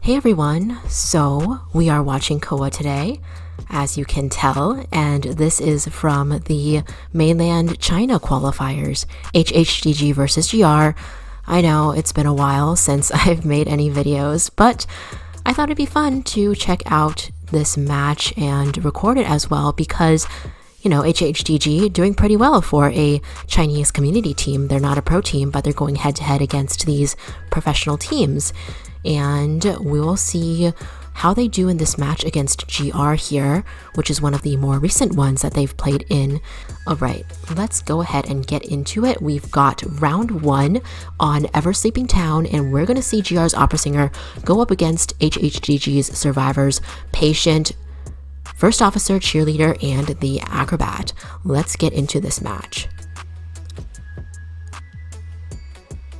Hey everyone, so we are watching COA today, as you can tell, and this is from the mainland China qualifiers, HHDG versus GR. I know it's been a while since I've made any videos, but I thought it'd be fun to check out this match and record it as well because, you know, HHDG doing pretty well for a Chinese community team. They're not a pro team, but they're going head-to-head against these professional teams. And we will see how they do in this match against GR here, which is one of the more recent ones that they've played in. All right, let's go ahead and get into it. We've got round 1 on Ever Sleeping Town, and we're going to see GR's opera singer go up against HHDG's survivors, Patient, First Officer, Cheerleader, and the Acrobat. Let's get into this match.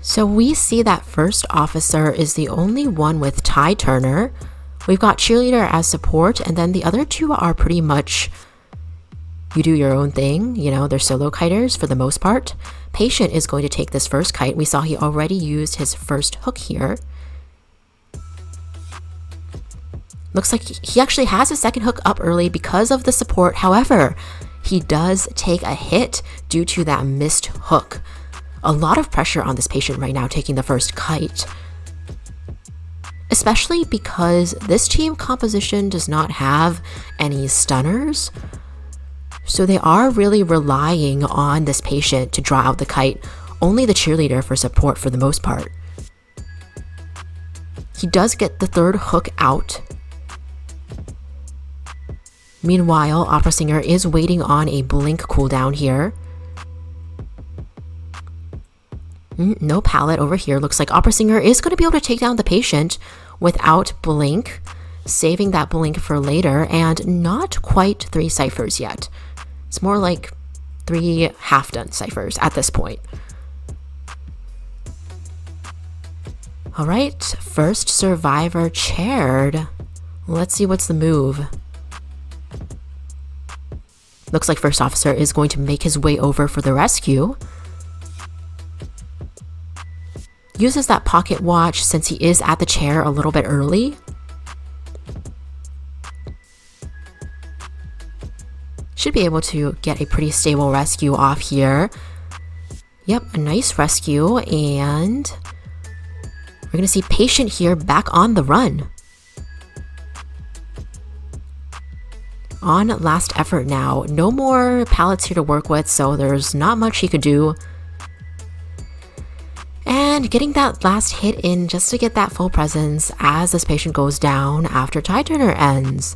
So we see that First Officer is the only one with Ty Turner. We've got Cheerleader as support, and then the other two are pretty much you do your own thing, you know, they're solo kiters for the most part. Patient is going to take this first kite. We saw he already used his first hook here. Looks like he actually has a second hook up early because of the support. However, he does take a hit due to that missed hook. A lot of pressure on this Patient right now taking the first kite, especially because this team composition does not have any stunners, so they are really relying on this Patient to draw out the kite, only the Cheerleader for support for the most part. He does get the third hook out. Meanwhile, Opera Singer is waiting on a blink cooldown here. No pallet over here. Looks like Opera Singer is going to be able to take down the Patient without blink, saving that blink for later, and not quite 3 ciphers yet. It's more like 3 half-done ciphers at this point. All right, first survivor chaired. Let's see what's the move. Looks like First Officer is going to make his way over for the rescue. Uses that pocket watch since he is at the chair a little bit early. Should be able to get a pretty stable rescue off here. Yep, a nice rescue, and we're going to see Patient here back on the run. On last effort now. No more pallets here to work with, so there's not much he could do. And getting that last hit in just to get that full presence as this Patient goes down after Ty Turner ends.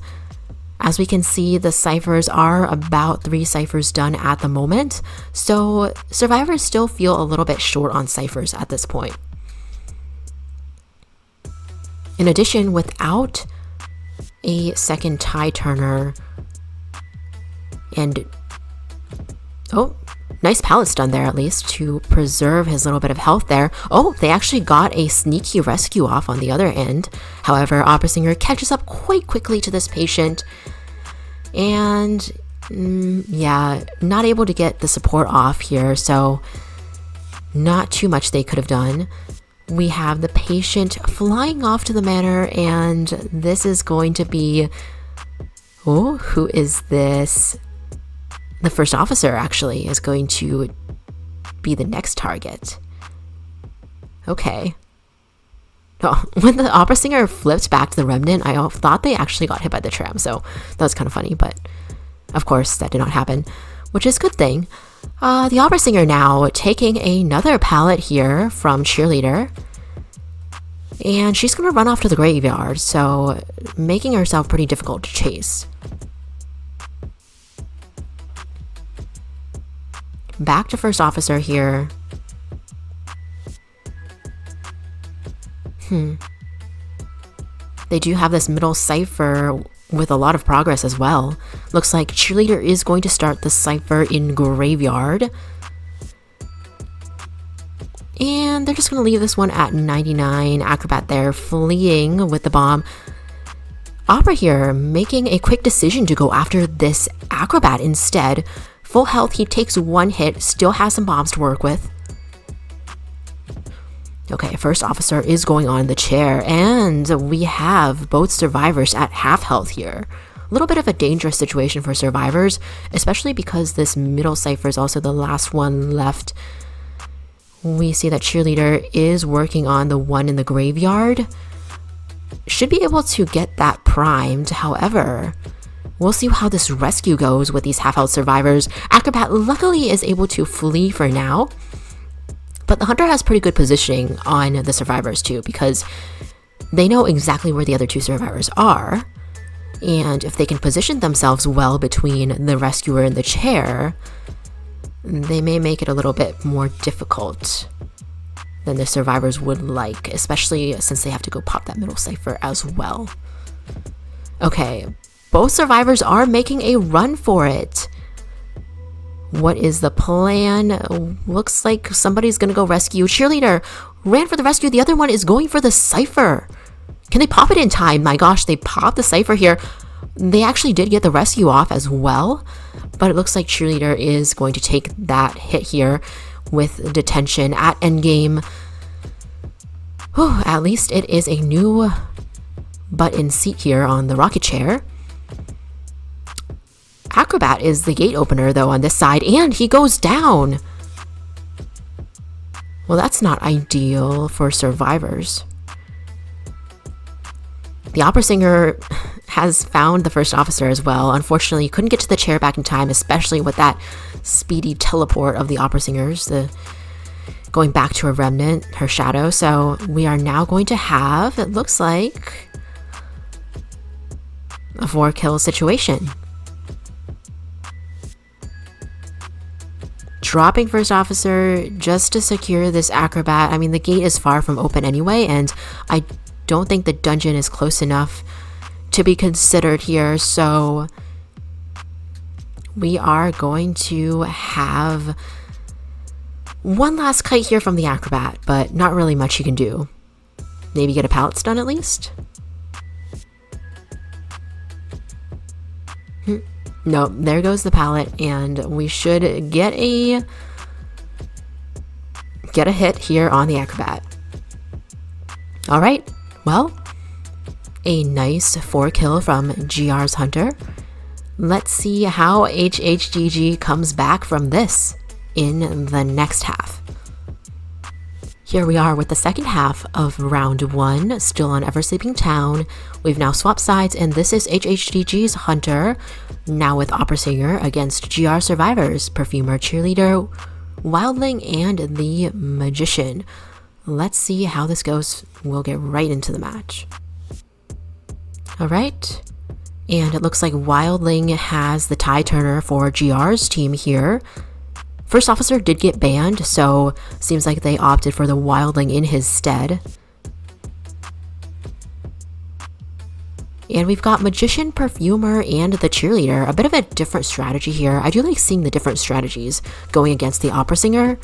As we can see, the ciphers are about 3 ciphers done at the moment, so survivors still feel a little bit short on ciphers at this point. In addition, without a second Ty Turner, and nice pallet stun there at least to preserve his little bit of health there. Oh, they actually got a sneaky rescue off on the other end. However, Opera Singer catches up quite quickly to this Patient, and yeah, not able to get the support off here, so not too much they could have done. We have the Patient flying off to the manor, and this is going to be, oh, who is this? The First Officer actually is going to be the next target. Okay. Oh, when the Opera Singer flipped back to the Remnant, I thought they actually got hit by the tram, so that was kind of funny, but of course that did not happen, which is a good thing. The Opera Singer now taking another pallet here from Cheerleader, and she's going to run off to the graveyard, so making herself pretty difficult to chase. Back to First Officer here. They do have this middle cipher with a lot of progress as well. Looks like Cheerleader is going to start the cipher in Graveyard. And they're just going to leave this one at 99. Acrobat there fleeing with the bomb. Opera here making a quick decision to go after this Acrobat instead. Full health, he takes 1 hit, still has some bombs to work with. Okay, first officer is going on the chair, and we have both survivors at half health here. A little bit of a dangerous situation for survivors, especially because this middle cipher is also the last one left. We see that Cheerleader is working on the one in the graveyard. Should be able to get that primed. However, we'll see how this rescue goes with these half-health survivors. Acrobat luckily is able to flee for now, but the Hunter has pretty good positioning on the survivors too, because they know exactly where the other two survivors are. And if they can position themselves well between the rescuer and the chair, they may make it a little bit more difficult than the survivors would like, especially since they have to go pop that middle cipher as well. Okay, both survivors are making a run for it. What is the plan? Looks like somebody's gonna go rescue. Cheerleader ran for the rescue. The other one is going for the cipher. Can they pop it in time? My gosh, they popped the cipher here. They actually did get the rescue off as well, but it looks like Cheerleader is going to take that hit here with detention at endgame. Whew, at least it is a new butt in seat here on the rocket chair. Acrobat is the gate opener though on this side, and he goes down. Well, that's not ideal for survivors. The opera singer has found the first officer as well. Unfortunately, he couldn't get to the chair back in time, especially with that speedy teleport of the opera singers, going back to a remnant, her shadow. So we are now going to have, it looks like, a 4-kill situation. Dropping first officer just to secure this acrobat. I mean, the gate is far from open anyway, and I don't think the dungeon is close enough to be considered here, so we are going to have one last kite here from the acrobat, but not really much he can do. Maybe get a pallet stun at least? No, there goes the pallet, and we should get a hit here on the acrobat. All right, well, a nice 4-kill from GR's Hunter. Let's see how HHDG comes back from this in the next half. Here we are with the second half of round 1, still on Ever Sleeping Town. We've now swapped sides, and this is HHDG's Hunter, now with Opera Singer against GR Survivors, Perfumer, Cheerleader, Wildling, and the Magician. Let's see how this goes. We'll get right into the match. Alright, and it looks like Wildling has the tie turner for GR's team here. First officer did get banned, so seems like they opted for the Wildling in his stead. And we've got Magician, Perfumer, and the Cheerleader. A bit of a different strategy here. I do like seeing the different strategies going against the Opera Singer.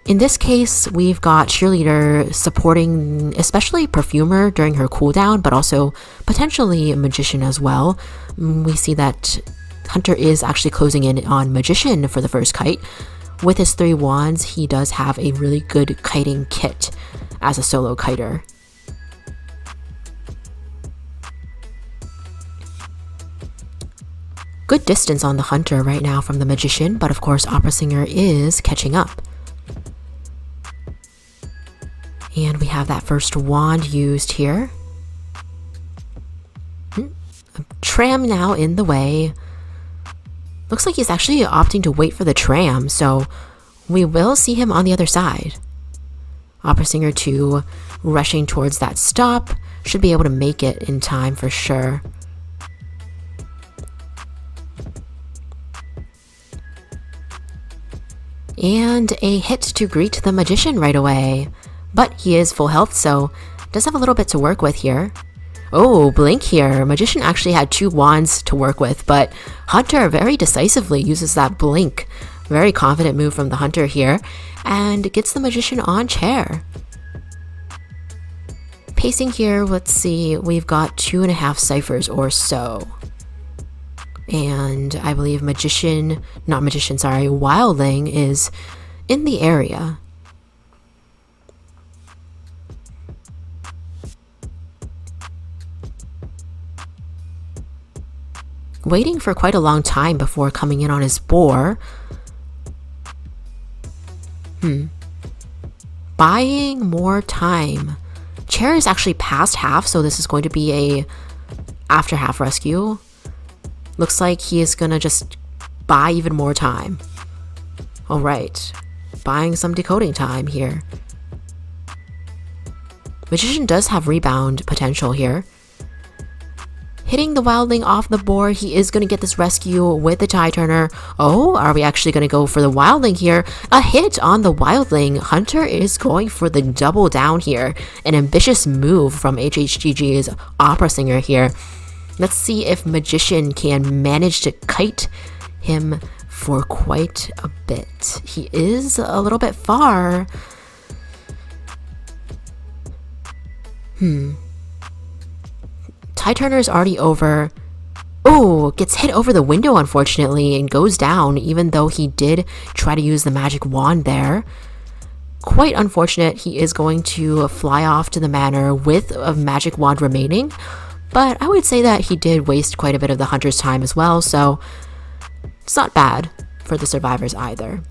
In this case, we've got Cheerleader supporting especially Perfumer during her cooldown, but also potentially Magician as well. We see that Hunter is actually closing in on Magician for the first kite. With his 3 wands, he does have a really good kiting kit as a solo kiter. Good distance on the Hunter right now from the Magician, but of course Opera Singer is catching up. And we have that first wand used here. Tram now in the way. Looks like he's actually opting to wait for the tram, so we will see him on the other side. Opera Singer 2 rushing towards that stop. Should be able to make it in time for sure. And a hit to greet the Magician right away. But he is full health, so does have a little bit to work with here. Oh, blink here. Magician actually had 2 wands to work with, but Hunter very decisively uses that blink. Very confident move from the Hunter here, and gets the Magician on chair. Pacing here, let's see, we've got 2.5 ciphers or so. And I believe Wildling is in the area. waiting for quite a long time before coming in on his boar. Buying more time. Chair is actually past half, so this is going to be a after half rescue. Looks like he is gonna just buy even more time. All right, buying some decoding time here. Magician does have rebound potential here. Hitting the wildling off the board, he is going to get this rescue with the tie turner. Oh, are we actually going to go for the wildling here? A hit on the wildling. Hunter is going for the double down here. An ambitious move from HHDG's opera singer here. Let's see if Magician can manage to kite him for quite a bit. He is a little bit far. Tie turner is already over. Oh, gets hit over the window unfortunately and goes down, even though he did try to use the magic wand there. Quite unfortunate. He is going to fly off to the manor with a magic wand remaining, but I would say that he did waste quite a bit of the hunter's time as well, so it's not bad for the survivors either.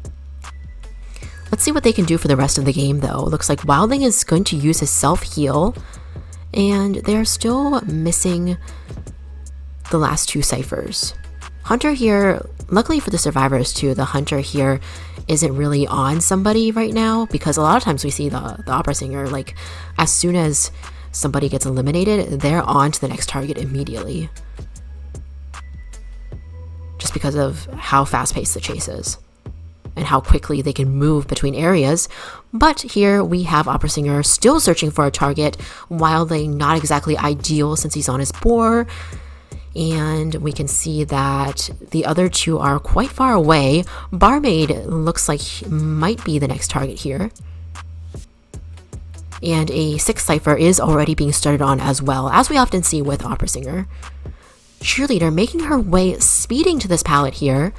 Let's see what they can do for the rest of the game though. Looks like Wildling is going to use his self-heal, and they're still missing the last two ciphers. Hunter here, luckily for the survivors too, the hunter here isn't really on somebody right now, because a lot of times we see the opera singer, like as soon as somebody gets eliminated, they're on to the next target immediately. Just because of how fast-paced the chase is and how quickly they can move between areas. But here we have opera singer still searching for a target. Wildling not exactly ideal since he's on his boar, and we can see that the other two are quite far away. Barmaid looks like he might be the next target here, and a 6th cipher is already being started on as well, as we often see with opera singer. Cheerleader making her way, speeding to this pallet here,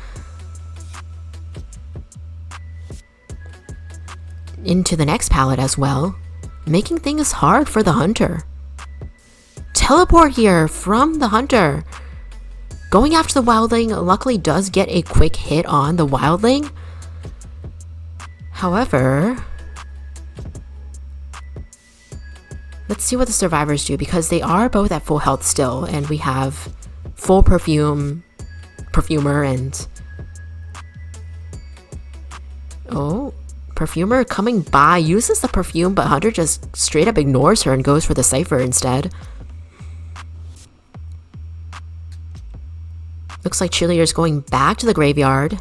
into the next pallet as well, making things hard for the hunter. Teleport here from the hunter, going after the wildling. Luckily does get a quick hit on the wildling. However, let's see what the survivors do, because they are both at full health still, and we have full perfumer, and oh, perfumer coming by, uses the perfume, but Hunter just straight up ignores her and goes for the cipher instead. Looks like cheerleader's going back to the graveyard.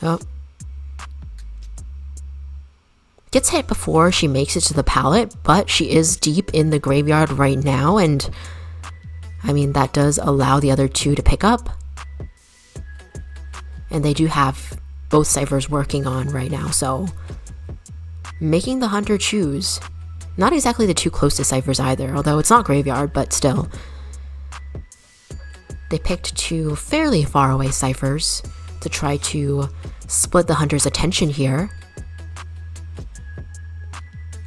Oh. Gets hit before she makes it to the pallet, but she is deep in the graveyard right now, and I mean, that does allow the other two to pick up. And they do have both ciphers working on right now, so making the hunter choose. Not exactly the two closest ciphers either, although it's not graveyard, but still. They picked two fairly far away ciphers to try to split the hunter's attention here.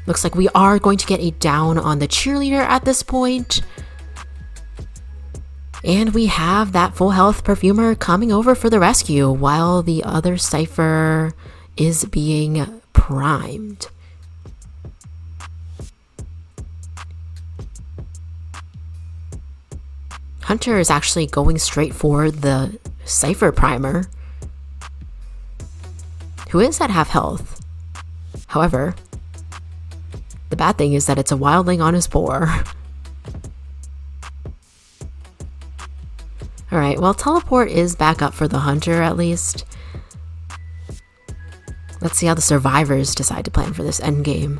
Looks like we are going to get a down on the cheerleader at this point. And we have that full health perfumer coming over for the rescue while the other cipher is being primed. Hunter is actually going straight for the cipher primer, who is at half health. However, the bad thing is that it's a wildling on his boar. Alright, well, teleport is back up for the hunter at least. Let's see how the survivors decide to plan for this endgame.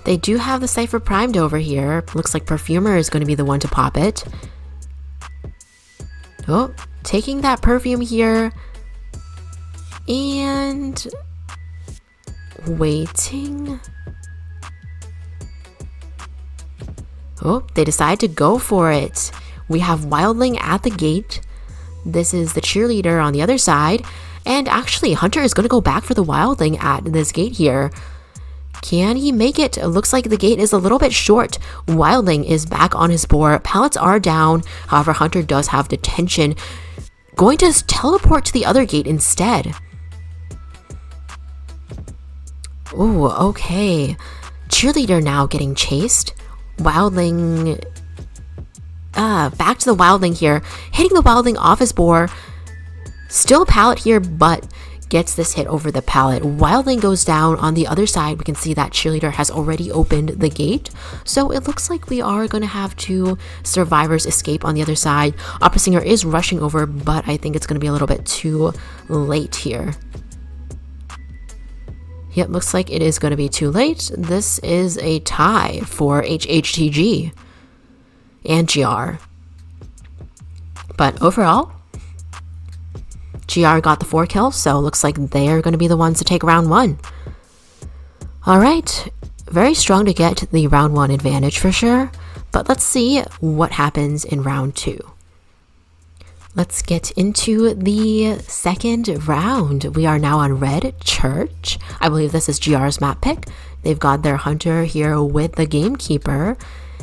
They do have the cipher primed over here. Looks like perfumer is going to be the one to pop it. Oh, taking that perfume here. And waiting. Oh, they decide to go for it. We have wildling at the gate. This is the cheerleader on the other side, And actually, Hunter is going to go back for the Wildling at this gate here. Can he make it? It looks like the gate is a little bit short. Wildling is back on his board. Pallets are down. However, Hunter does have detention. Going to teleport to the other gate instead. Ooh, okay. Cheerleader now getting chased. Wildling... back to the Wildling here. Hitting the Wildling off his board. Still a pallet here, but gets this hit over the pallet. Wildling goes down. On the other side, we can see that Cheerleader has already opened the gate. So it looks like we are going to have 2 survivors escape on the other side. Opera Singer is rushing over, but I think it's going to be a little bit too late here. Yep, looks like it is going to be too late. This is a tie for HHDG and GR. But overall, GR got the 4 kills, so looks like they are going to be the ones to take round 1. Alright, very strong to get the round 1 advantage for sure, but let's see what happens in round 2. Let's get into the second round. We are now on Red Church. I believe this is GR's map pick. They've got their Hunter here with the Gamekeeper,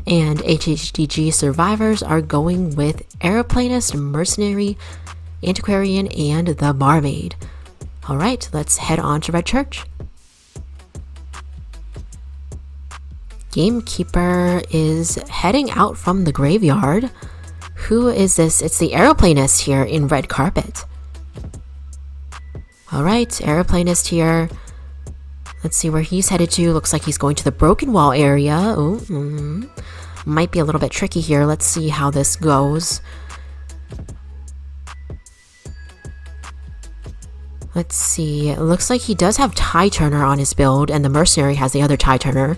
and HHDG survivors are going with Aeroplanist, Mercenary, Antiquarian, and the Barmaid. Alright, let's head on to Red Church. Gamekeeper is heading out from the graveyard. Who is this? It's the Aeroplanist here in Red Carpet. Alright, Aeroplanist here. Let's see where he's headed to. Looks like he's going to the Broken Wall area. Ooh, might be a little bit tricky here. Let's see how this goes. Let's see. It looks like he does have Tie Turner on his build, and the Mercenary has the other Tie Turner.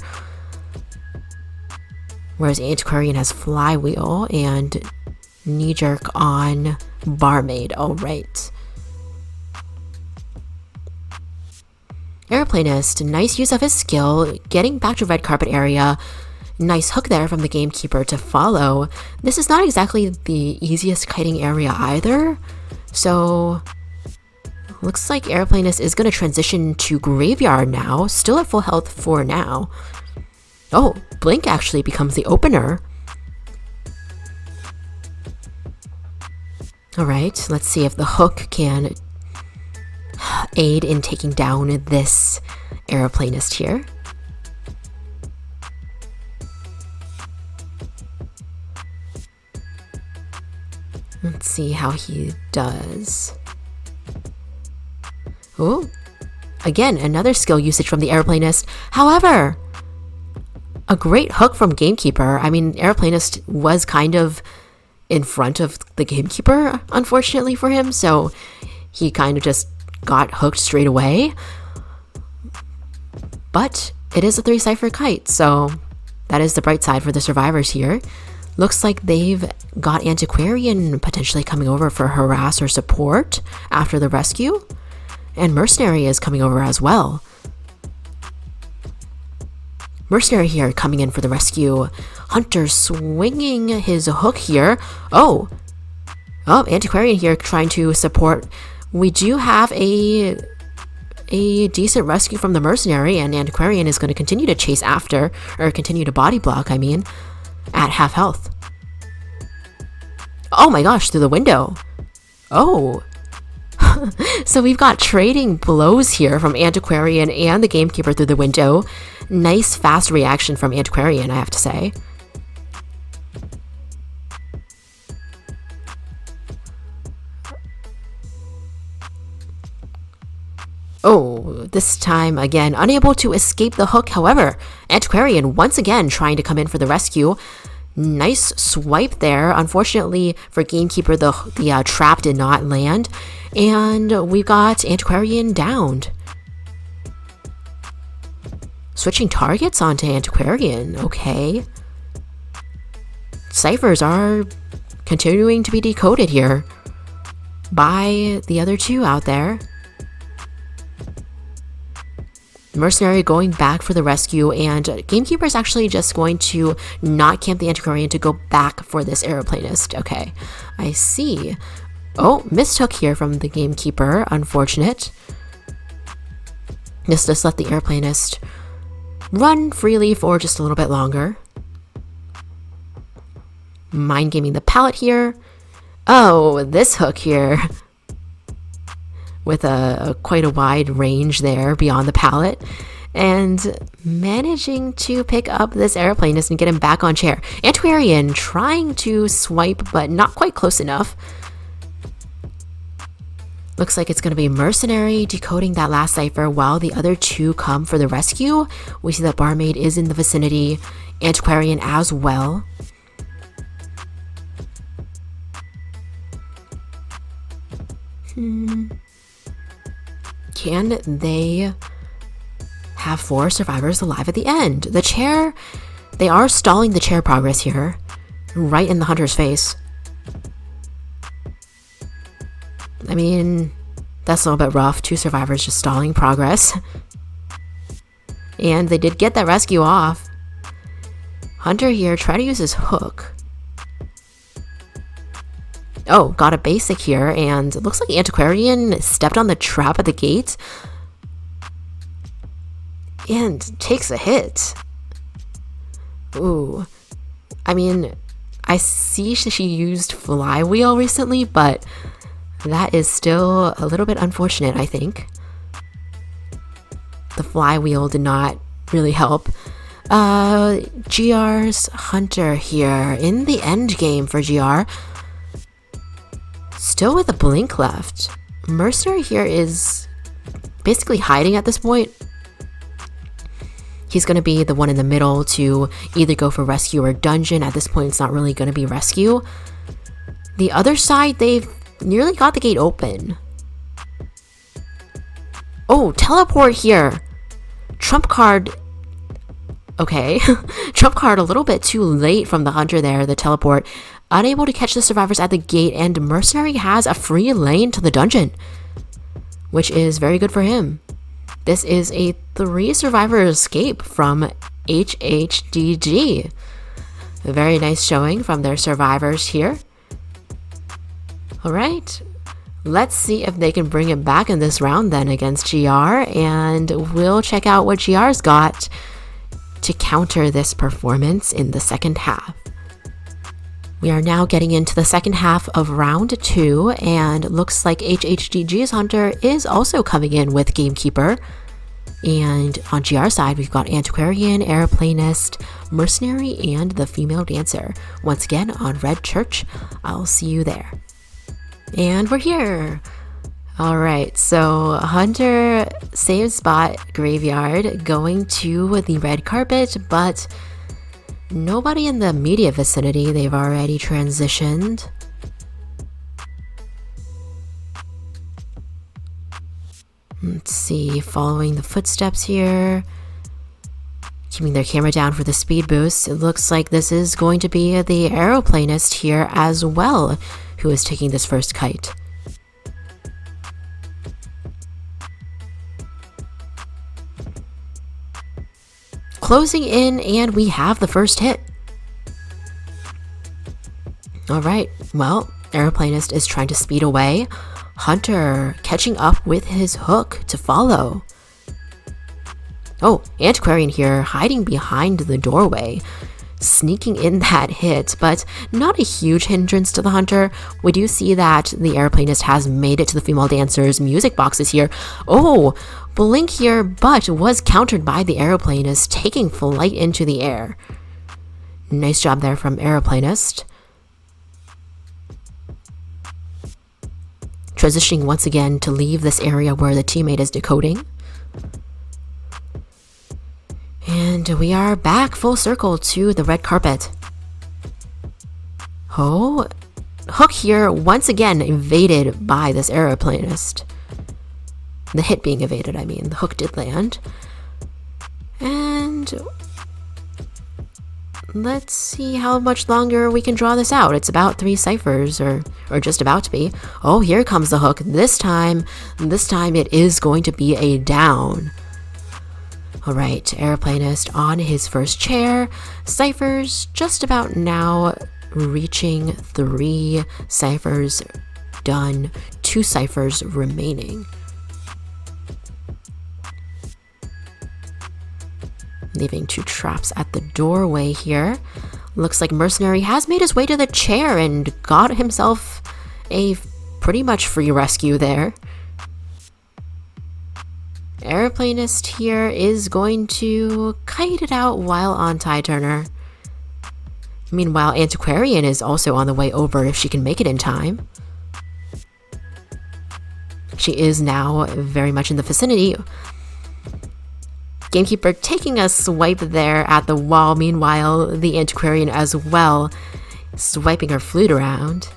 Whereas Antiquarian has Flywheel and Knee Jerk on Barmaid. Alright. Aeroplanist, nice use of his skill, getting back to Red Carpet area. Nice hook there from the Gamekeeper to follow. This is not exactly the easiest kiting area either, so looks like Aeroplanist is going to transition to Graveyard now, still at full health for now. Oh, Blink actually becomes the opener. Alright, let's see if the hook can aid in taking down this Aeroplanist here. Let's see how he does. Oh, again, another skill usage from the Aeroplanist. However, a great hook from Gamekeeper. I mean, Aeroplanist was kind of in front of the Gamekeeper, unfortunately for him, so he kind of just got hooked straight away. But it is a 3-cipher kite, so that is the bright side for the survivors here. Looks like they've got Antiquarian potentially coming over for harass or support after the rescue. And Mercenary is coming over as well. Mercenary here coming in for the rescue. Hunter swinging his hook here. Oh, Antiquarian here trying to support. We do have a decent rescue from the Mercenary, and Antiquarian is going to continue to chase after, or continue to body block, I mean, at half health. Oh my gosh, through the window. Oh. So we've got trading blows here from Antiquarian and the Gamekeeper through the window. Nice fast reaction from Antiquarian, I have to say. Oh, this time again, unable to escape the hook. However, Antiquarian once again trying to come in for the rescue. Nice swipe there. Unfortunately for Gamekeeper, the trap did not land. And we've got Antiquarian downed. Switching targets onto Antiquarian. Okay. Ciphers are continuing to be decoded here by the other two out there. Mercenary going back for the rescue, and Gamekeeper is actually just going to not camp the Antiquarian to go back for this Aeroplanist. Okay, I see. Oh, mistook here from the gamekeeper. Unfortunate. Just let the airplanist run freely for just a little bit longer. Mind gaming the pallet here. Oh, this hook here. With quite a wide range there beyond the pallet. And managing to pick up this airplanist and get him back on chair. Antiquarian trying to swipe, but not quite close enough. Looks like it's going to be Mercenary decoding that last cipher while the other two come for the rescue. We see that Barmaid is in the vicinity. Antiquarian as well. Can they have 4 survivors alive at the end? The chair, they are stalling the chair progress here, right in the hunter's face. I mean, that's a little bit rough. 2 survivors just stalling progress. And they did get that rescue off. Hunter here, try to use his hook. Oh, got a basic here, and it looks like Antiquarian stepped on the trap at the gate. And takes a hit. Ooh. I mean, I see she used Flywheel recently, but that is still a little bit unfortunate, I think. The Flywheel did not really help. GR's Hunter here in the end game for GR. Still with a blink left. Mercenary here is basically hiding at this point. He's going to be the one in the middle to either go for rescue or dungeon. At this point, it's not really going to be rescue. The other side, they've nearly got the gate open. Oh, teleport here. Trump card. Okay. Trump card a little bit too late from the hunter there, the teleport. Unable to catch the survivors at the gate, and Mercenary has a free lane to the dungeon, which is very good for him. This is a 3 survivor escape from HHDG. A very nice showing from their survivors here. Alright, let's see if they can bring it back in this round then against GR, and we'll check out what GR's got to counter this performance in the second half. We are now getting into the second half of round 2, and looks like HHDG's Hunter is also coming in with Gamekeeper. And on GR side, we've got Antiquarian, Airplanist, Mercenary, and the Female Dancer. Once again, on Red Church. I'll see you there. And we're here! Alright, so Hunter, same spot, Graveyard, going to the red carpet, but nobody in the immediate vicinity. They've already transitioned. Let's see, following the footsteps here. Keeping their camera down for the speed boost. It looks like this is going to be the aeroplanist here as well, who is taking this first kite. Closing in, and we have the first hit. Alright, well, aeroplanist is trying to speed away. Hunter catching up with his hook to follow. Oh, Antiquarian here hiding behind the doorway, sneaking in that hit, but not a huge hindrance to the Hunter. We do see that the airplanist has made it to the Female Dancer's music boxes here. Oh, blink here, but was countered by the aeroplanist, taking flight into the air. Nice job there from aeroplanist. Transitioning once again to leave this area where the teammate is decoding. And we are back full circle to the red carpet. Oh, hook here once again evaded by this aeroplanist. The hit being evaded, I mean. The hook did land. And let's see how much longer we can draw this out. It's about 3 ciphers, or just about to be. Oh, here comes the hook. This time it is going to be a down. Alright, airplanist on his first chair. Ciphers just about now reaching 3 ciphers done 2 ciphers remaining. Leaving 2 traps at the doorway here. Looks like Mercenary has made his way to the chair and got himself a pretty much free rescue there. Airplanist here is going to kite it out while on Tide Turner. Meanwhile, Antiquarian is also on the way over if she can make it in time. She is now very much in the vicinity. Gamekeeper taking a swipe there at the wall. Meanwhile, the Antiquarian as well, swiping her flute around.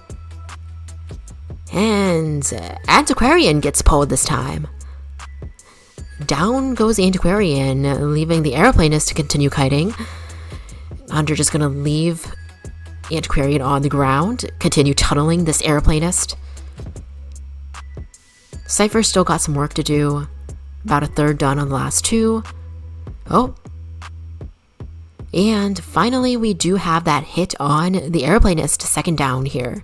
And Antiquarian gets pulled this time. Down goes the Antiquarian, leaving the Aeroplanist to continue kiting. Hunter just gonna leave Antiquarian on the ground, continue tunneling this Aeroplanist. Cypher still got some work to do. About a third done on the last 2. Oh. And finally, we do have that hit on the Aeroplanist, second down here.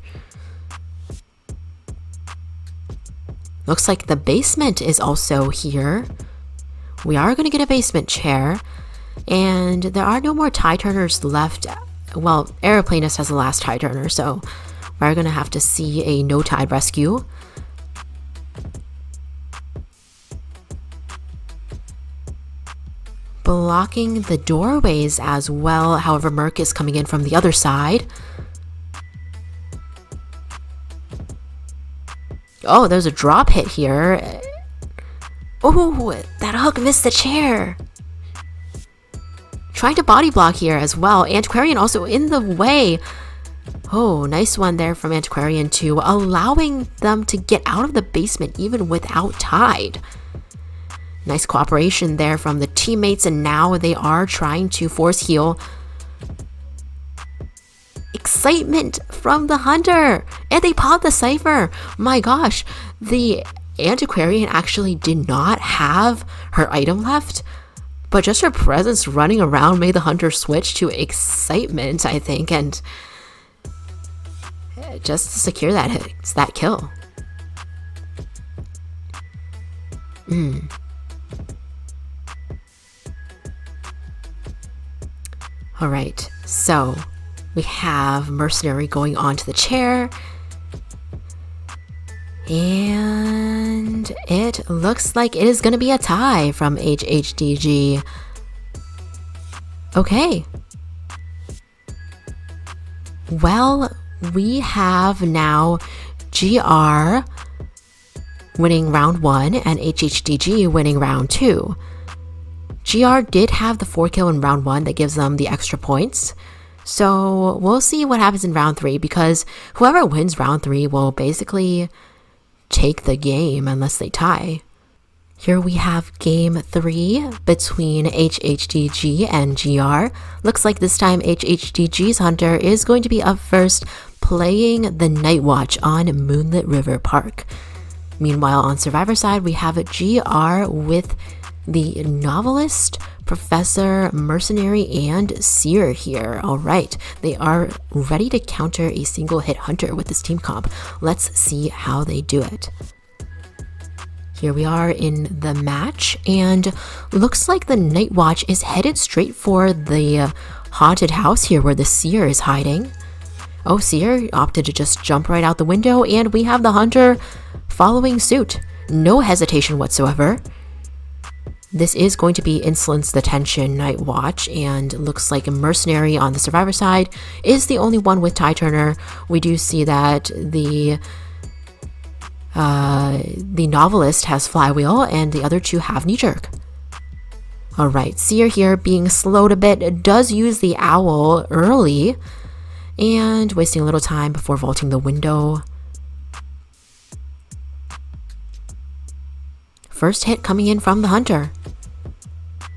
Looks like the basement is also here. We are going to get a basement chair. And there are no more Tide Turners left. Well, Aeroplanist has the last Tide Turner, so we're going to have to see a no Tide rescue. Blocking the doorways as well. However, Merc is coming in from the other side. Oh, there's a drop hit here. Oh, that hook missed the chair. Trying to body block here as well. Antiquarian also in the way. Oh, nice one there from Antiquarian too, allowing them to get out of the basement even without Tide. Nice cooperation there from the teammates, and now they are trying to force heal. Excitement from the Hunter, and they popped the Cypher. My gosh, the Antiquarian actually did not have her item left, but just her presence running around made the Hunter switch to excitement, I think, and just to secure that hit, that kill. Alright, so we have Mercenary going onto the chair. And it looks like it is going to be a tie from HHDG. Okay. Well, we have now GR winning round 1 and HHDG winning round 2. GR did have the 4 kill in round 1 that gives them the extra points. So we'll see what happens in round 3, because whoever wins round 3 will basically take the game unless they tie. Here we have game 3 between HHDG and GR. Looks like this time HHDG's Hunter is going to be up first, playing the Night Watch on Moonlit River Park. Meanwhile, on Survivor side, we have GR with the Novelist, Professor, Mercenary, and Seer here. Alright, they are ready to counter a single hit Hunter with this team comp. Let's see how they do it. Here we are in the match, and looks like the Night Watch is headed straight for the haunted house here where the Seer is hiding. Oh, Seer opted to just jump right out the window, and we have the Hunter following suit. No hesitation whatsoever. This is going to be Insolence the Tension Night Watch, and looks like a Mercenary on the Survivor side is the only one with Tide Turner. We do see that the Novelist has Flywheel, and the other 2 have Knee Jerk. Alright, Seer here being slowed a bit, does use the Owl early, and wasting a little time before vaulting the window. First hit coming in from the Hunter.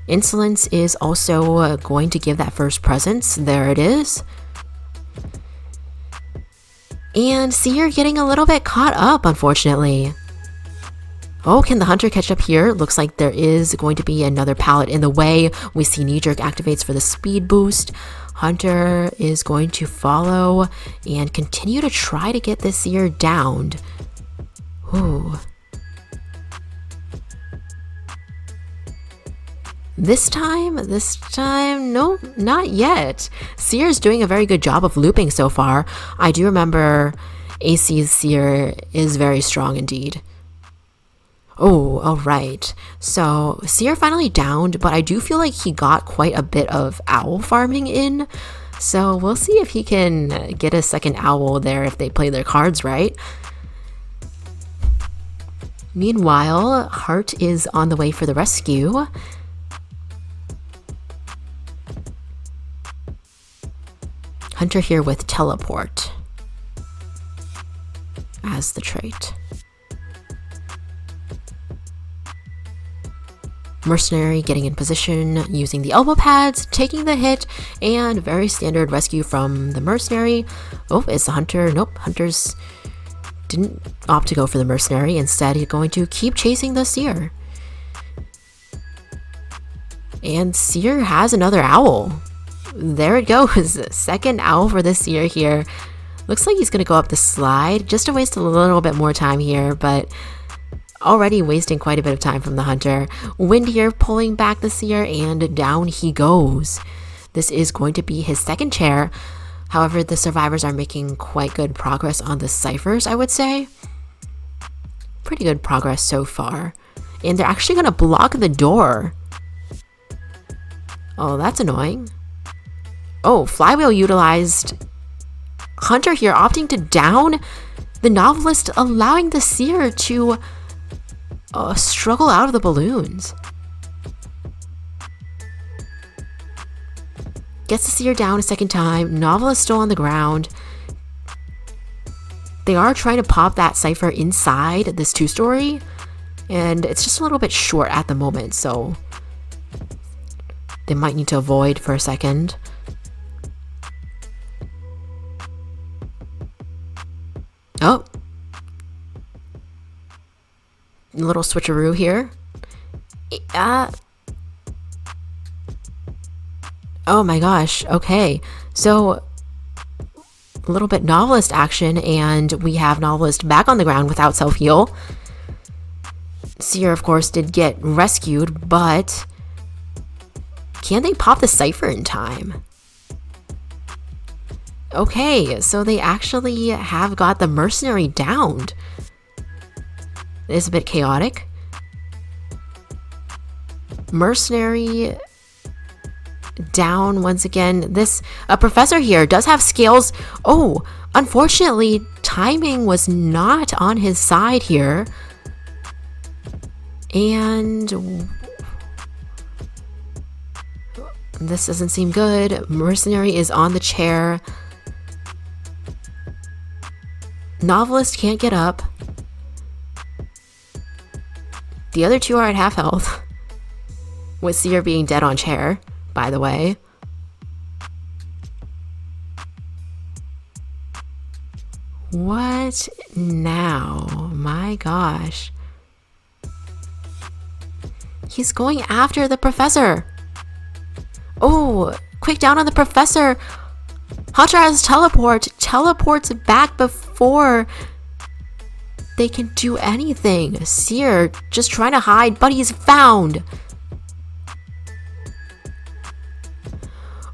Insolence is also going to give that first presence. There it is. And Seer getting a little bit caught up, unfortunately. Oh, can the Hunter catch up here? Looks like there is going to be another pallet in the way. We see knee jerk activates for the speed boost. Hunter is going to follow and continue to try to get this Seer downed. Ooh. This time, no, not yet. Seer's doing a very good job of looping so far. I do remember AC's Seer is very strong indeed. Oh, all right. So Seer finally downed, but I do feel like he got quite a bit of owl farming in. So we'll see if he can get a second owl there if they play their cards right. Meanwhile, Hart is on the way for the rescue. Hunter here with Teleport as the trait. Mercenary getting in position, using the elbow pads, taking the hit, and very standard rescue from the Mercenary. Oh, it's the Hunter. Nope, Hunter's didn't opt to go for the Mercenary. Instead, he's going to keep chasing the Seer. And Seer has another owl. There it goes. Second owl for the Seer here. Looks like he's going to go up the slide just to waste a little bit more time here, but already wasting quite a bit of time from the Hunter. Wind here pulling back the Seer, and down he goes. This is going to be his second chair. However, the survivors are making quite good progress on the ciphers, I would say. Pretty good progress so far. And they're actually going to block the door. Oh, that's annoying. Oh, flywheel utilized. Hunter here opting to down the Novelist, allowing the Seer to struggle out of the balloons. Gets the Seer down a second time. Novelist still on the ground. They are trying to pop that cipher inside this two-story, and it's just a little bit short at the moment, so they might need to avoid for a second. Oh. A little switcheroo here. Oh my gosh. Okay. So a little bit Novelist action, and we have Novelist back on the ground without self-heal. Seer, of course, did get rescued, but can they pop the cipher in time? Okay, so they actually have got the Mercenary downed. It is a bit chaotic. Mercenary down once again. This Professor here does have scales. Oh, unfortunately, timing was not on his side here. And this doesn't seem good. Mercenary is on the chair. Novelist can't get up. The other two are at half health, with Seer being dead on chair, by the way. What now? My gosh. He's going after the Professor. Oh, quick down on the Professor. Hunter has teleport. Teleports back before they can do anything. Seer just trying to hide, but he's found.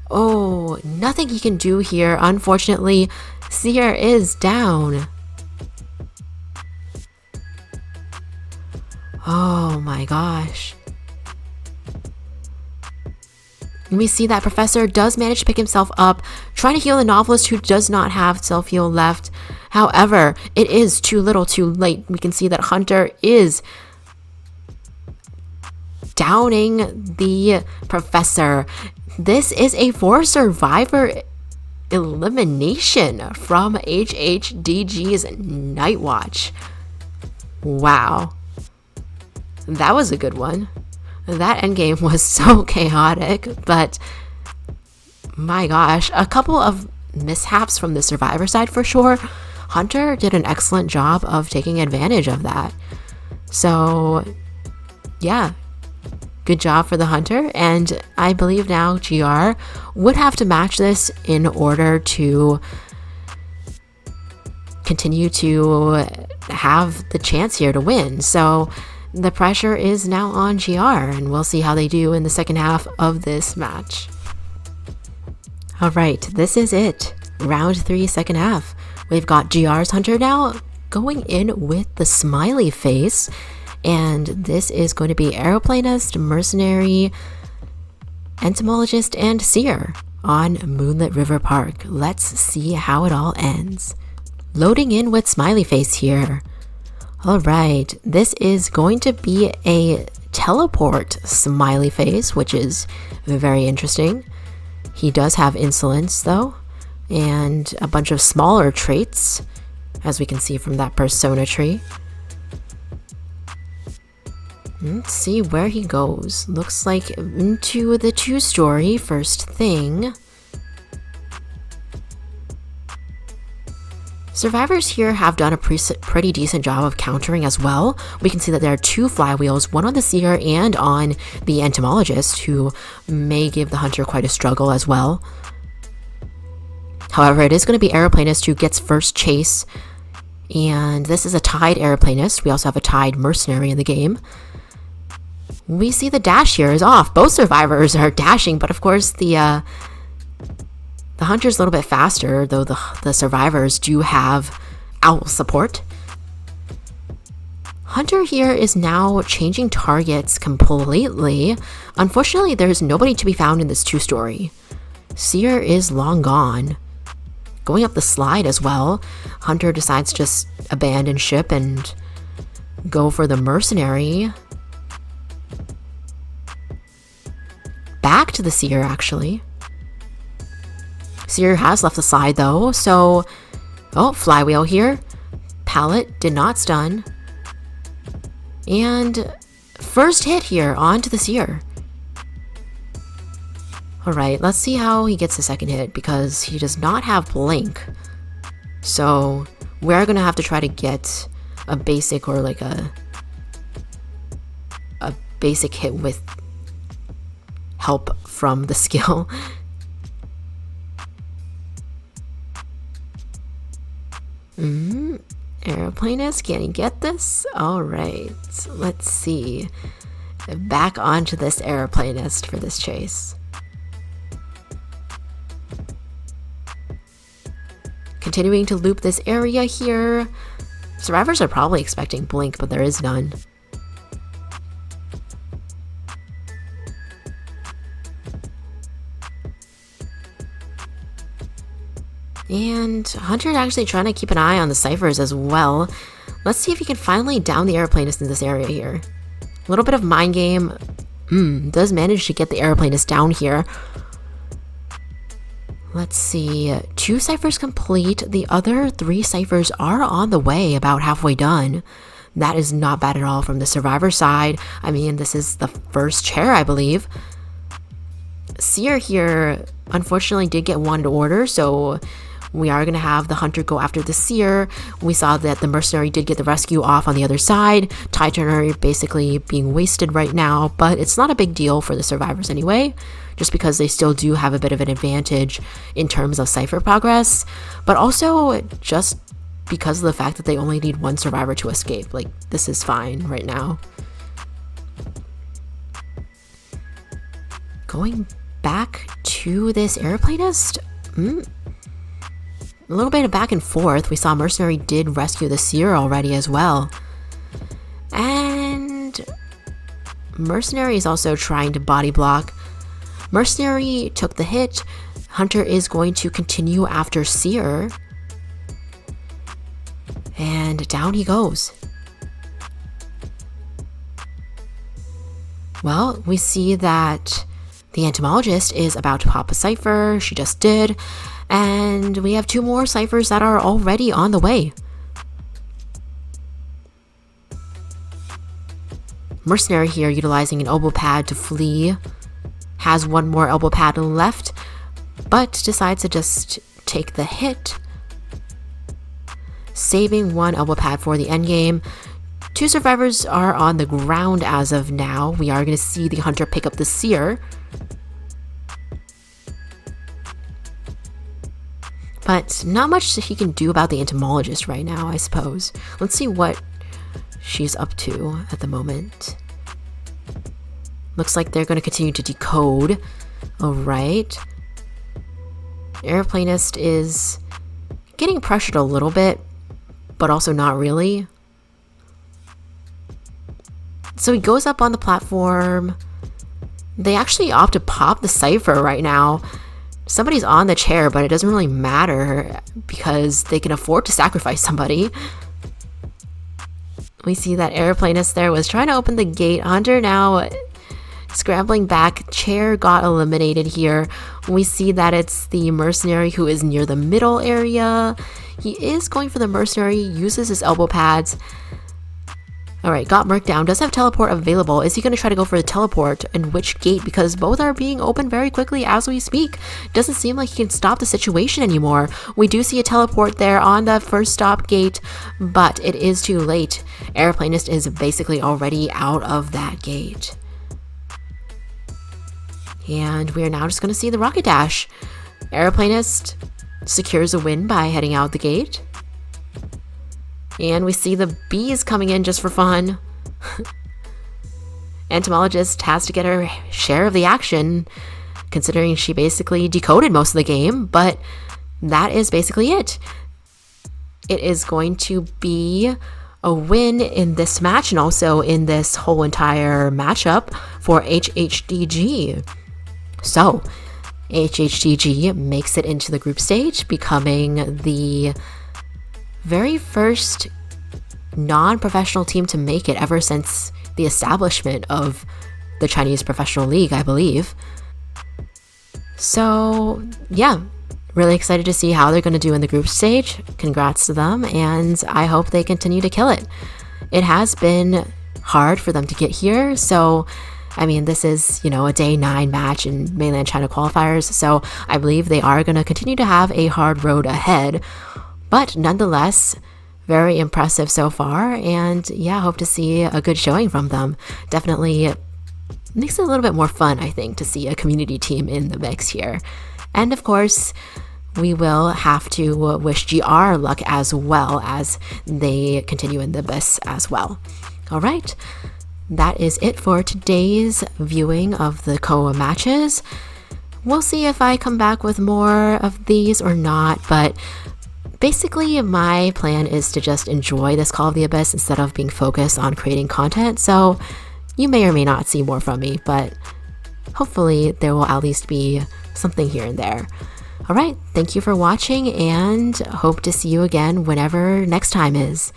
Oh, nothing he can do here. Unfortunately, Seer is down. Oh my gosh. We see that Professor does manage to pick himself up, trying to heal the Novelist who does not have self-heal left. However, it is too little too late. We can see that Hunter is downing the Professor. This is a 4-survivor elimination from HHDG's Night Watch. Wow. That was a good one. That endgame was so chaotic, but my gosh, a couple of mishaps from the survivor side for sure. Hunter did an excellent job of taking advantage of that. So yeah, good job for the hunter, and I believe now GR would have to match this in order to continue to have the chance here to win. So the pressure is now on GR, and we'll see how they do in the second half of this match. All right, this is it. Round 3, second half. We've got GR's hunter now going in with the smiley face, and this is going to be Aeroplanist, Mercenary, Entomologist, and Seer on Moonlit River Park. Let's see how it all ends. Loading in with smiley face here. All right, this is going to be a teleport smiley face, which is very interesting. He does have insolence though, and a bunch of smaller traits, as we can see from that persona tree. Let's see where he goes. Looks like into the 2-story first thing. Survivors here have done a pretty decent job of countering as well. We can see that there are 2 flywheels, one on the Seer and on the Entomologist, who may give the hunter quite a struggle as well. However, it is going to be Aeroplanist who gets first chase, and this is a tied Aeroplanist. We also have a tied Mercenary in the game. We see the dash here is off. Both survivors are dashing, but of course the hunter's a little bit faster, though the survivors do have owl support. Hunter here is now changing targets completely. Unfortunately, there's nobody to be found in this 2-story. Seer is long gone. Going up the slide as well, Hunter decides to just abandon ship and go for the Mercenary. Back to the Seer, actually. Seer has left the slide though, so flywheel here. Pallet did not stun. And first hit here onto the Seer. Alright, let's see how he gets the second hit, because he does not have blink. So we're gonna have to try to get a basic, or like a basic hit with help from the skill. Aeroplanist, can he get this? Alright, let's see. Back onto this Aeroplanist for this chase. Continuing to loop this area here. Survivors are probably expecting blink, but there is none. And Hunter actually trying to keep an eye on the ciphers as well. Let's see if he can finally down the Aeroplanist in this area here. A little bit of mind game. Does manage to get the Aeroplanist down here. Let's see. 2 ciphers complete. The other 3 ciphers are on the way, about halfway done. That is not bad at all from the survivor side. I mean, this is the first chair, I believe. Seer here, unfortunately, did get one to order, so we are going to have the hunter go after the Seer. We saw that the Mercenary did get the rescue off on the other side. Tie Turner basically being wasted right now, but it's not a big deal for the survivors anyway, just because they still do have a bit of an advantage in terms of cipher progress, but also just because of the fact that they only need 1 survivor to escape. Like, this is fine right now. Going back to this Aeroplanist. A little bit of back and forth. We saw Mercenary did rescue the Seer already as well. And Mercenary is also trying to body block. Mercenary took the hit. Hunter is going to continue after Seer. And down he goes. Well, we see that the Entomologist is about to pop a cipher. She just did. And we have 2 more ciphers that are already on the way. Mercenary here utilizing an elbow pad to flee. Has 1 more elbow pad left, but decides to just take the hit. Saving 1 elbow pad for the endgame. 2 survivors are on the ground as of now. We are going to see the hunter pick up the seer. But not much that he can do about the entomologist right now, I suppose. Let's see what she's up to at the moment. Looks like they're going to continue to decode. Alright. Airplanist is getting pressured a little bit, but also not really. So he goes up on the platform. They actually opt to pop the cipher right now. Somebody's on the chair, but it doesn't really matter because they can afford to sacrifice somebody. We see that airplanist there was trying to open the gate. Hunter now scrambling back. Chair got eliminated here. We see that it's the mercenary who is near the middle area. He is going for the mercenary, uses his elbow pads. Alright, got Merc down. Does have teleport available. Is he going to try to go for the teleport? And which gate? Because both are being opened very quickly as we speak. Doesn't seem like he can stop the situation anymore. We do see a teleport there on the first stop gate, but it is too late. Airplanist is basically already out of that gate. And we are now just going to see the rocket dash. Airplanist secures a win by heading out the gate. And we see the bees coming in just for fun. Entomologist has to get her share of the action, considering she basically decoded most of the game, but that is basically it. It is going to be a win in this match and also in this whole entire matchup for HHDG. So, HHDG makes it into the group stage, becoming the very first non-professional team to make it ever since the establishment of the Chinese Professional League, I believe. So, yeah, really excited to see how they're going to do in the group stage. Congrats to them, and I hope they continue to kill it. It has been hard for them to get here, so I mean, this is, a day 9 match in mainland China qualifiers, so I believe they are going to continue to have a hard road ahead. But nonetheless, very impressive so far, and yeah, hope to see a good showing from them. Definitely makes it a little bit more fun, I think, to see a community team in the mix here. And of course, we will have to wish GR luck as well as they continue in the abyss as well. All right, that is it for today's viewing of the COA matches. We'll see if I come back with more of these or not, but basically, my plan is to just enjoy this Call of the Abyss instead of being focused on creating content, so you may or may not see more from me, but hopefully there will at least be something here and there. Alright, thank you for watching, and hope to see you again whenever next time is.